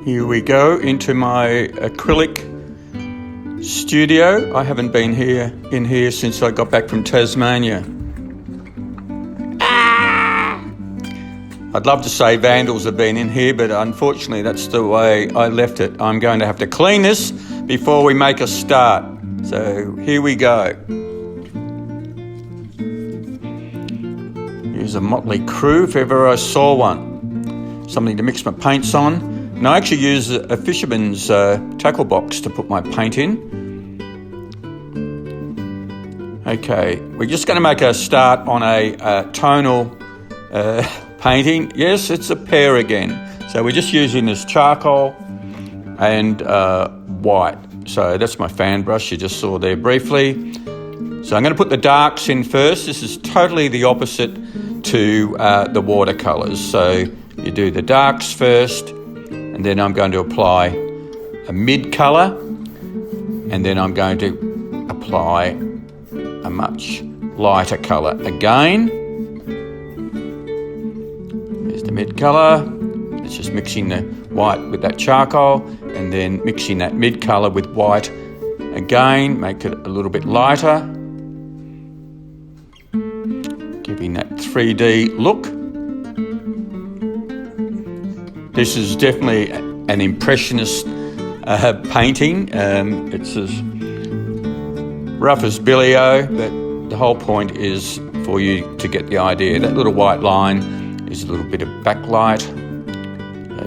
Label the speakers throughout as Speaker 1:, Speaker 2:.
Speaker 1: Here we go into my acrylic studio. I haven't been in here since I got back from Tasmania. I'd love to say vandals have been in here, but unfortunately that's the way I left it. I'm going to have to clean this before we make a start. So here we go. Here's a motley crew if ever I saw one. Something to mix my paints on. And I actually use a fisherman's tackle box to put my paint in. Okay, we're just going to make a start on a tonal painting. Yes, it's a pear again. So we're just using this charcoal and white. So that's my fan brush you just saw there briefly. So I'm going to put the darks in first. This is totally the opposite to the watercolours. So you do the darks first, and then I'm going to apply a mid colour, and then I'm going to apply a much lighter colour again. There's the mid colour. It's just mixing the white with that charcoal, and then mixing that mid colour with white again, make it a little bit lighter, giving that 3D look. This is definitely an impressionist painting. It's as rough as Billy-O, but the whole point is for you to get the idea. That little white line is a little bit of backlight.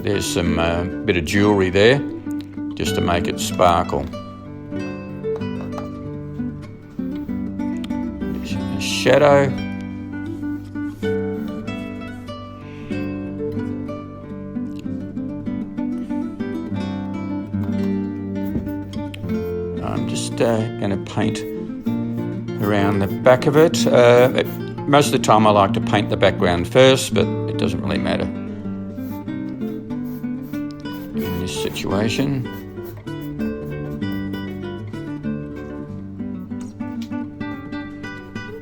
Speaker 1: There's some bit of jewellery there, just to make it sparkle. There's a shadow. I'm just going to paint around the back of it. Most of the time I like to paint the background first, but it doesn't really matter in this situation.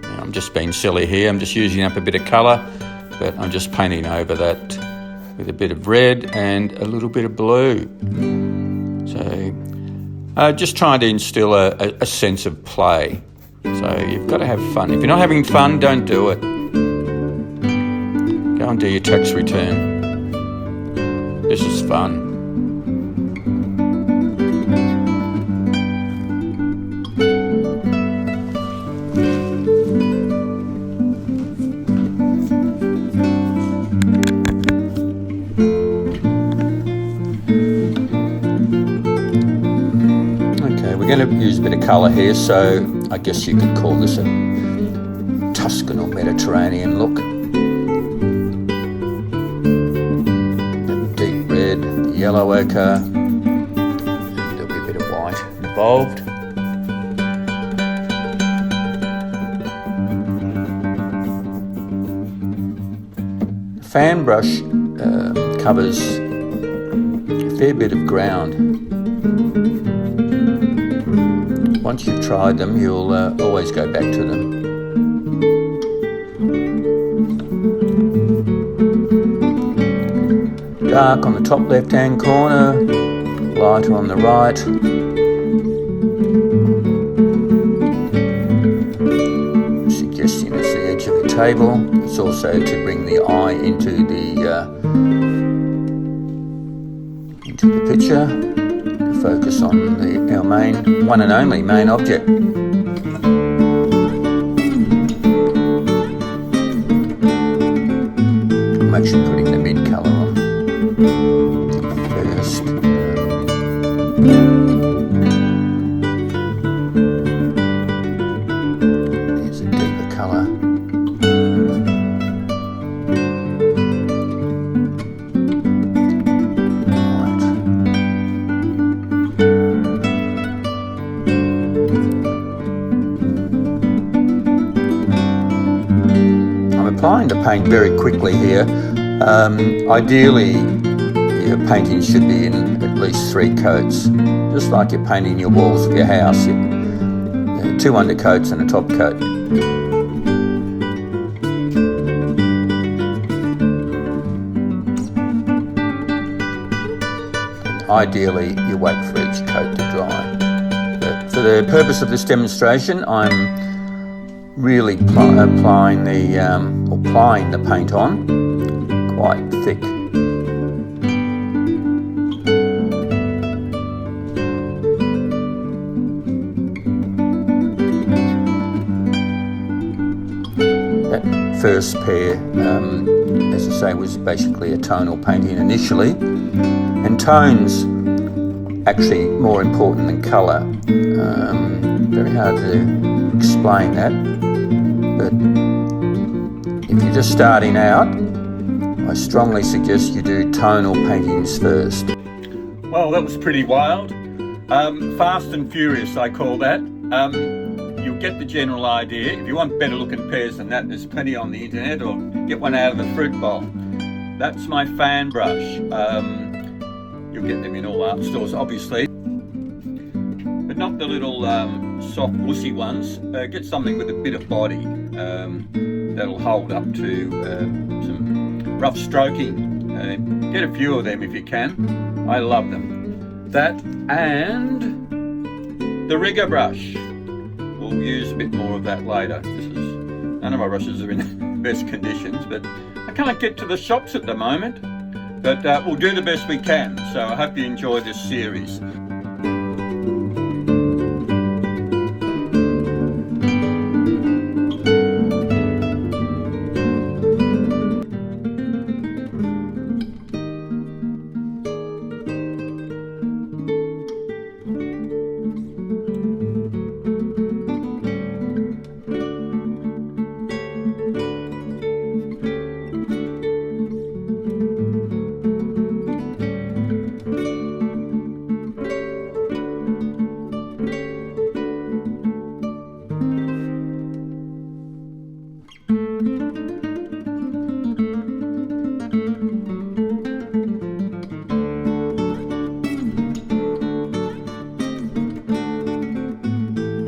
Speaker 1: Now, I'm just being silly here. I'm just using up a bit of colour, but I'm just painting over that with a bit of red and a little bit of blue. So just trying to instill a sense of play. So you've got to have fun. If you're not having fun, don't do it. Go and do your tax return. This is fun. We're going to use a bit of colour here, so I guess you could call this a Tuscan or Mediterranean look. The deep red, the yellow ochre, there'll be a bit of white involved. The fan brush covers a fair bit of ground. Once you've tried them, you'll always go back to them. Dark on the top left-hand corner, lighter on the right. Suggesting it's the edge of the table. It's also to bring the eye into the picture. Focus on our main, one and only main object. I'm actually putting the mid colour on first. There's a deeper colour. Applying the paint very quickly here. Ideally, your painting should be in at least 3 coats, just like you're painting your walls of your house. 2 undercoats and a top coat. ideally you wait for each coat to dry. But for the purpose of this demonstration, I'm really applying the paint on quite thick. That first pair, as I say, was basically a tonal painting initially, and tones actually more important than colour. Very hard to explain that, but if you're just starting out, I strongly suggest you do tonal paintings first. Well, that was pretty wild. Fast and furious, I call that. You'll get the general idea. If you want better looking pairs than that, there's plenty on the internet, or get one out of the fruit bowl. That's my fan brush. You'll get them in all art stores, obviously, but not the little soft wussy ones. Get something with a bit of body that'll hold up to some rough stroking. Get a few of them if you can. I love them. That and the rigger brush. We'll use a bit more of that later. None of my brushes are in the best conditions, but I can't get to the shops at the moment. But we'll do the best we can. So I hope you enjoy this series.